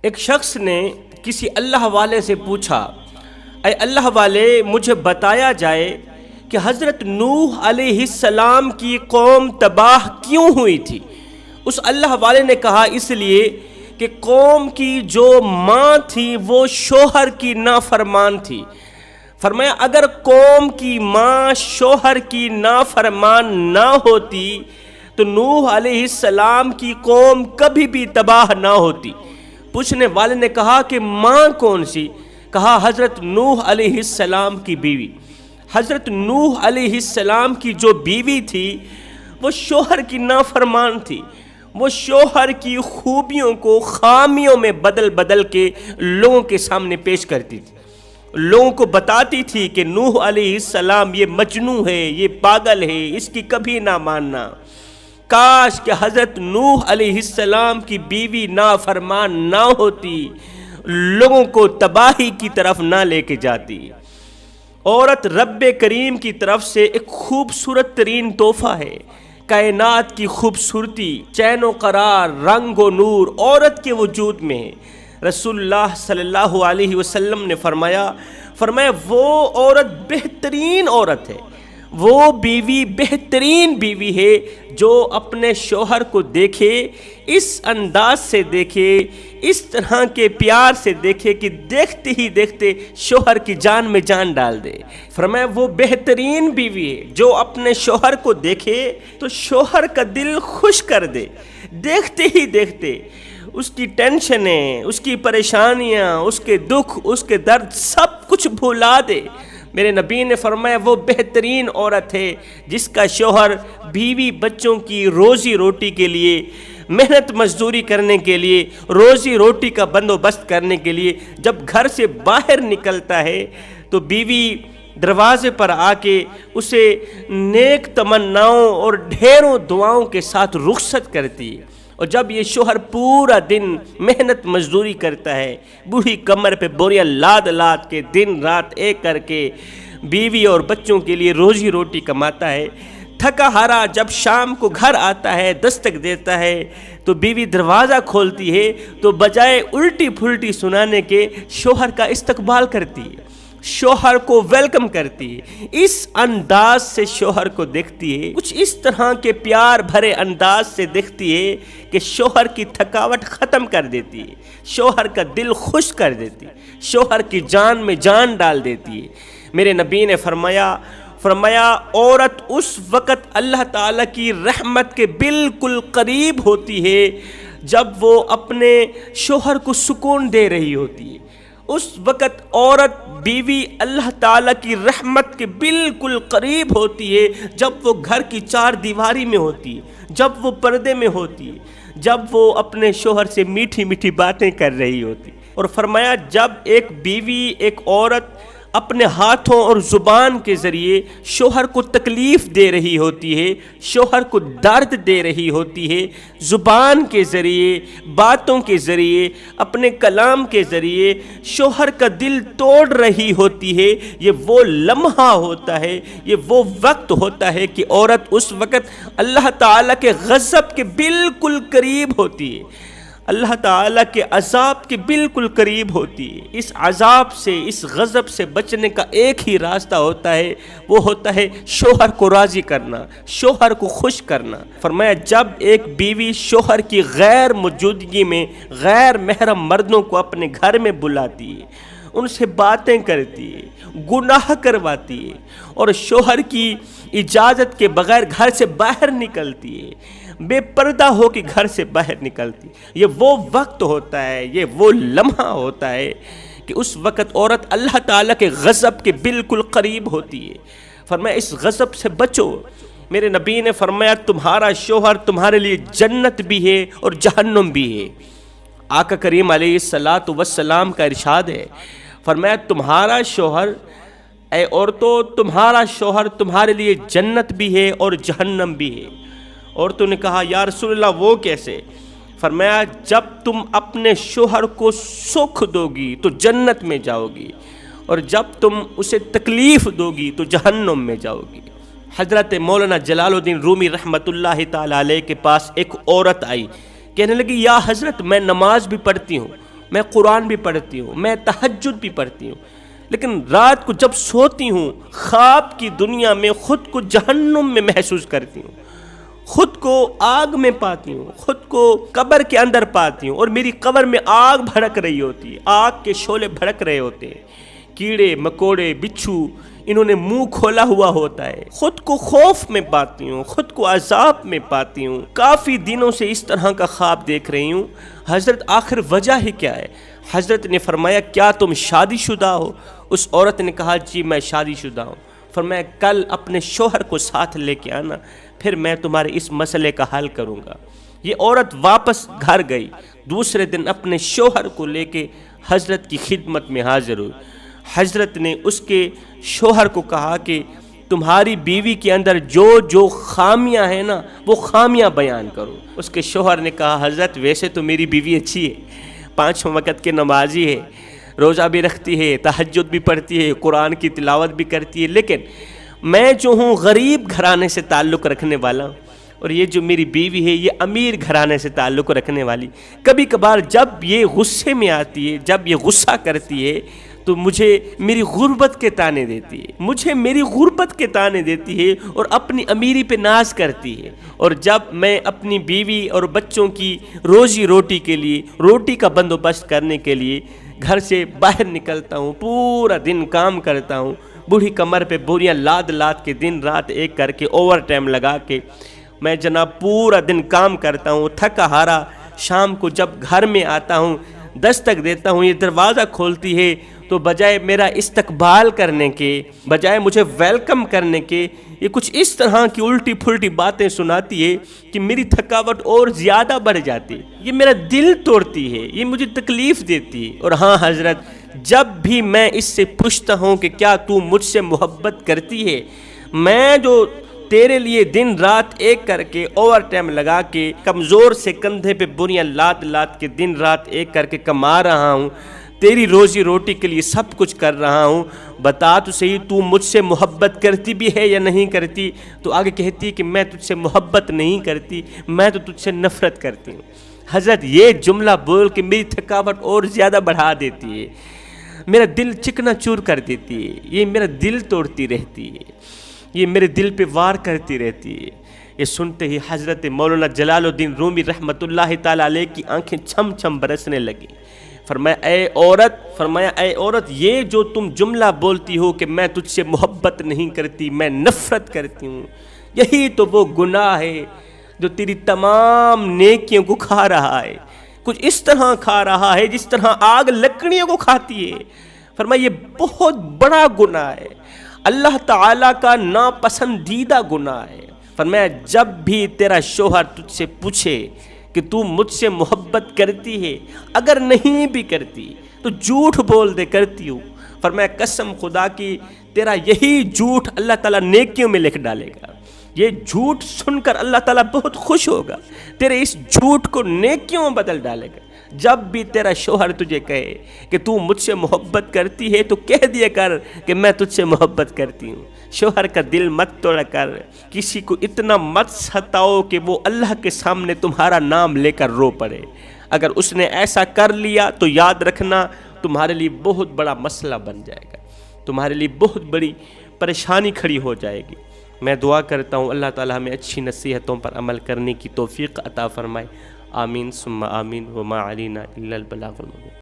ایک شخص نے کسی اللہ والے سے پوچھا، اے اللہ والے مجھے بتایا جائے کہ حضرت نوح علیہ السلام کی قوم تباہ کیوں ہوئی تھی؟ اس اللہ والے نے کہا اس لیے کہ قوم کی جو ماں تھی وہ شوہر کی نافرمان تھی۔ فرمایا اگر قوم کی ماں شوہر کی نافرمان نہ ہوتی تو نوح علیہ السلام کی قوم کبھی بھی تباہ نہ ہوتی۔ پوچھنے والے نے کہا کہ ماں کون سی؟ کہا حضرت نوح علیہ السلام کی بیوی۔ حضرت نوح علیہ السلام کی جو بیوی تھی وہ شوہر کی نافرمان تھی۔ وہ شوہر کی خوبیوں کو خامیوں میں بدل بدل کے لوگوں کے سامنے پیش کرتی تھی، لوگوں کو بتاتی تھی کہ نوح علیہ السلام یہ مجنون ہے، یہ پاگل ہے، اس کی کبھی نہ ماننا۔ کاش کہ حضرت نوح علیہ السلام کی بیوی نافرمان نہ ہوتی، لوگوں کو تباہی کی طرف نہ لے کے جاتی۔ عورت رب کریم کی طرف سے ایک خوبصورت ترین تحفہ ہے۔ کائنات کی خوبصورتی، چین و قرار، رنگ و نور عورت کے وجود میں ہے۔ رسول اللہ صلی اللہ علیہ وسلم نے فرمایا وہ عورت بہترین عورت ہے، وہ بیوی بہترین بیوی ہے جو اپنے شوہر کو دیکھے، اس انداز سے دیکھے، اس طرح کے پیار سے دیکھے کہ دیکھتے ہی دیکھتے شوہر کی جان میں جان ڈال دے۔ فرمایا وہ بہترین بیوی ہے جو اپنے شوہر کو دیکھے تو شوہر کا دل خوش کر دے، دیکھتے ہی دیکھتے اس کی ٹینشنیں، اس کی پریشانیاں، اس کے دکھ، اس کے درد سب کچھ بھلا دے۔ میرے نبی نے فرمایا وہ بہترین عورت ہے جس کا شوہر بیوی بچوں کی روزی روٹی کے لیے، محنت مزدوری کرنے کے لیے، روزی روٹی کا بندوبست کرنے کے لیے جب گھر سے باہر نکلتا ہے تو بیوی دروازے پر آ کے اسے نیک تمناؤں اور ڈھیروں دعاؤں کے ساتھ رخصت کرتی ہے۔ اور جب یہ شوہر پورا دن محنت مزدوری کرتا ہے، بوڑھی کمر پہ بوریاں لاد لاد کے دن رات ایک کر کے بیوی اور بچوں کے لیے روزی روٹی کماتا ہے، تھکا ہارا جب شام کو گھر آتا ہے، دستک دیتا ہے تو بیوی دروازہ کھولتی ہے تو بجائے الٹی پھلٹی سنانے کے شوہر کا استقبال کرتی ہے، شوہر کو ویلکم کرتی ہے، اس انداز سے شوہر کو دیکھتی ہے، کچھ اس طرح کے پیار بھرے انداز سے دیکھتی ہے کہ شوہر کی تھکاوٹ ختم کر دیتی ہے، شوہر کا دل خوش کر دیتی ہے، شوہر کی جان میں جان ڈال دیتی ہے۔ میرے نبی نے فرمایا عورت اس وقت اللہ تعالیٰ کی رحمت کے بالکل قریب ہوتی ہے جب وہ اپنے شوہر کو سکون دے رہی ہوتی ہے۔ اس وقت عورت بیوی اللہ تعالیٰ کی رحمت کے بالکل قریب ہوتی ہے جب وہ گھر کی چار دیواری میں ہوتی ہے، جب وہ پردے میں ہوتی ہے، جب وہ اپنے شوہر سے میٹھی میٹھی باتیں کر رہی ہوتی۔ اور فرمایا جب ایک بیوی، ایک عورت اپنے ہاتھوں اور زبان کے ذریعے شوہر کو تکلیف دے رہی ہوتی ہے، شوہر کو درد دے رہی ہوتی ہے، زبان کے ذریعے، باتوں کے ذریعے، اپنے کلام کے ذریعے شوہر کا دل توڑ رہی ہوتی ہے، یہ وہ لمحہ ہوتا ہے، یہ وہ وقت ہوتا ہے کہ عورت اس وقت اللہ تعالیٰ کے غضب کے بالکل قریب ہوتی ہے، اللہ تعالیٰ کے عذاب کے بالکل قریب ہوتی ہے۔ اس عذاب سے، اس غضب سے بچنے کا ایک ہی راستہ ہوتا ہے، وہ ہوتا ہے شوہر کو راضی کرنا، شوہر کو خوش کرنا۔ فرمایا جب ایک بیوی شوہر کی غیر موجودگی میں غیر محرم مردوں کو اپنے گھر میں بلاتی ہے، ان سے باتیں کرتی ہے، گناہ کرواتی ہے اور شوہر کی اجازت کے بغیر گھر سے باہر نکلتی ہے، بے پردہ ہو کے گھر سے باہر نکلتی، یہ وہ وقت ہوتا ہے، یہ وہ لمحہ ہوتا ہے کہ اس وقت عورت اللہ تعالیٰ کے غضب کے بالکل قریب ہوتی ہے۔ فرمایا اس غضب سے بچو۔ میرے نبی نے فرمایا تمہارا شوہر تمہارے لیے جنت بھی ہے اور جہنم بھی ہے۔ آقا کریم علیہ السلام کا ارشاد ہے، فرمایا تمہارا شوہر، اے عورتوں تمہارا شوہر تمہارے لیے جنت بھی ہے اور جہنم بھی ہے۔ عورتوں نے کہا یا رسول اللہ وہ کیسے؟ فرمایا جب تم اپنے شوہر کو سکھ دو گی تو جنت میں جاؤ گی، اور جب تم اسے تکلیف دو گی تو جہنم میں جاؤ گی۔ حضرت مولانا جلال الدین رومی رحمۃ اللہ تعالی علیہ کے پاس ایک عورت آئی، کہنے لگی یا حضرت میں نماز بھی پڑھتی ہوں، میں قرآن بھی پڑھتی ہوں، میں تہجد بھی پڑھتی ہوں، لیکن رات کو جب سوتی ہوں خواب کی دنیا میں خود کو جہنم میں محسوس کرتی ہوں، خود کو آگ میں پاتی ہوں، خود کو قبر کے اندر پاتی ہوں، اور میری قبر میں آگ بھڑک رہی ہوتی ہے، آگ کے شعلے بھڑک رہے ہوتے ہیں، کیڑے مکوڑے بچھو انہوں نے منہ کھولا ہوا ہوتا ہے، خود کو خوف میں پاتی ہوں، خود کو عذاب میں پاتی ہوں، کافی دنوں سے اس طرح کا خواب دیکھ رہی ہوں۔ حضرت آخر وجہ ہی کیا ہے؟ حضرت نے فرمایا کیا تم شادی شدہ ہو؟ اس عورت نے کہا جی میں شادی شدہ ہوں۔ فرمایا کل اپنے شوہر کو ساتھ لے کے آنا، پھر میں تمہارے اس مسئلے کا حل کروں گا۔ یہ عورت واپس گھر گئی، دوسرے دن اپنے شوہر کو لے کے حضرت کی خدمت میں حاضر ہوئی۔ حضرت نے اس کے شوہر کو کہا کہ تمہاری بیوی کے اندر جو جو خامیاں ہیں نا وہ خامیاں بیان کرو۔ اس کے شوہر نے کہا حضرت ویسے تو میری بیوی اچھی ہے، 5 وقت کے نمازی ہے، روزہ بھی رکھتی ہے، تہجد بھی پڑھتی ہے، قرآن کی تلاوت بھی کرتی ہے، لیکن میں جو ہوں غریب گھرانے سے تعلق رکھنے والا ہوں، اور یہ جو میری بیوی ہے یہ امیر گھرانے سے تعلق رکھنے والی۔ کبھی کبھار جب یہ غصے میں آتی ہے، جب یہ غصہ کرتی ہے تو مجھے میری غربت کے تانے دیتی ہے، مجھے میری غربت کے تانے دیتی ہے اور اپنی امیری پہ ناز کرتی ہے، اور جب میں اپنی بیوی اور بچوں کی روزی روٹی کے لیے، روٹی کا بندوبست کرنے کے لیے گھر سے باہر نکلتا ہوں، پورا دن کام کرتا ہوں، بوڑھی کمر پہ بوریاں لاد لاد کے دن رات ایک کر کے اوور ٹائم لگا کے میں جناب پورا دن کام کرتا ہوں، تھکا ہارا شام کو جب گھر میں آتا ہوں دستک دیتا ہوں، یہ دروازہ کھولتی ہے تو بجائے میرا استقبال کرنے کے، بجائے مجھے ویلکم کرنے کے، یہ کچھ اس طرح کی الٹی پھلٹی باتیں سناتی ہے کہ میری تھکاوٹ اور زیادہ بڑھ جاتی ہے، یہ میرا دل توڑتی ہے، یہ مجھے تکلیف دیتی ہے۔ اور ہاں حضرت جب بھی میں اس سے پوچھتا ہوں کہ کیا تو مجھ سے محبت کرتی ہے، میں جو تیرے لیے دن رات ایک کر کے اوور ٹائم لگا کے کمزور سے کندھے پہ بوریاں لاد لاد کے دن رات ایک کر کے کما رہا ہوں، تیری روزی روٹی کے لیے سب کچھ کر رہا ہوں، بتا تو صحیح تو مجھ سے محبت کرتی بھی ہے یا نہیں کرتی؟ تو آگے کہتی ہے کہ میں تجھ سے محبت نہیں کرتی، میں تو تجھ سے نفرت کرتی ہوں۔ حضرت یہ جملہ بول کے میری تھکاوٹ اور زیادہ بڑھا دیتی ہے، میرا دل چکنا چور کر دیتی ہے، یہ میرا دل توڑتی رہتی ہے، یہ میرے دل پہ وار کرتی رہتی ہے۔ یہ سنتے ہی حضرت مولانا جلال الدین رومی رحمۃ اللہ تعالیٰ علیہ کی آنکھیں چھم چھم برسنے لگیں۔ فرمایا اے عورت یہ جو تم جملہ بولتی ہو کہ میں تجھ سے محبت نہیں کرتی، میں نفرت کرتی ہوں، یہی تو وہ گناہ ہے جو تیری تمام نیکیوں کو کھا رہا ہے، کچھ اس طرح کھا رہا ہے جس طرح آگ لکڑیوں کو کھاتی ہے۔ فرمایا یہ بہت بڑا گناہ ہے، اللہ تعالیٰ کا ناپسندیدہ گناہ ہے۔ فرمایا جب بھی تیرا شوہر تجھ سے پوچھے کہ تو مجھ سے محبت کرتی ہے، اگر نہیں بھی کرتی تو جھوٹ بول دے کرتی ہوں۔ فرمایا قسم خدا کی تیرا یہی جھوٹ اللہ تعالیٰ نیکیوں میں لکھ ڈالے گا، یہ جھوٹ سن کر اللہ تعالیٰ بہت خوش ہوگا، تیرے اس جھوٹ کو نیکیوں میں بدل ڈالے گا۔ جب بھی تیرا شوہر تجھے کہے کہ تو مجھ سے محبت کرتی ہے تو کہہ دیا کر کہ میں تجھ سے محبت کرتی ہوں۔ شوہر کا دل مت توڑا کر، کسی کو اتنا مت ستاؤ کہ وہ اللہ کے سامنے تمہارا نام لے کر رو پڑے۔ اگر اس نے ایسا کر لیا تو یاد رکھنا تمہارے لیے بہت بڑا مسئلہ بن جائے گا، تمہارے لیے بہت بڑی پریشانی کھڑی ہو جائے گی۔ میں دعا کرتا ہوں اللہ تعالیٰ ہمیں اچھی نصیحتوں پر عمل کرنے کی توفیق عطا فرمائے، آمین ثم آمین، وما علینا الا البلاغ المبین۔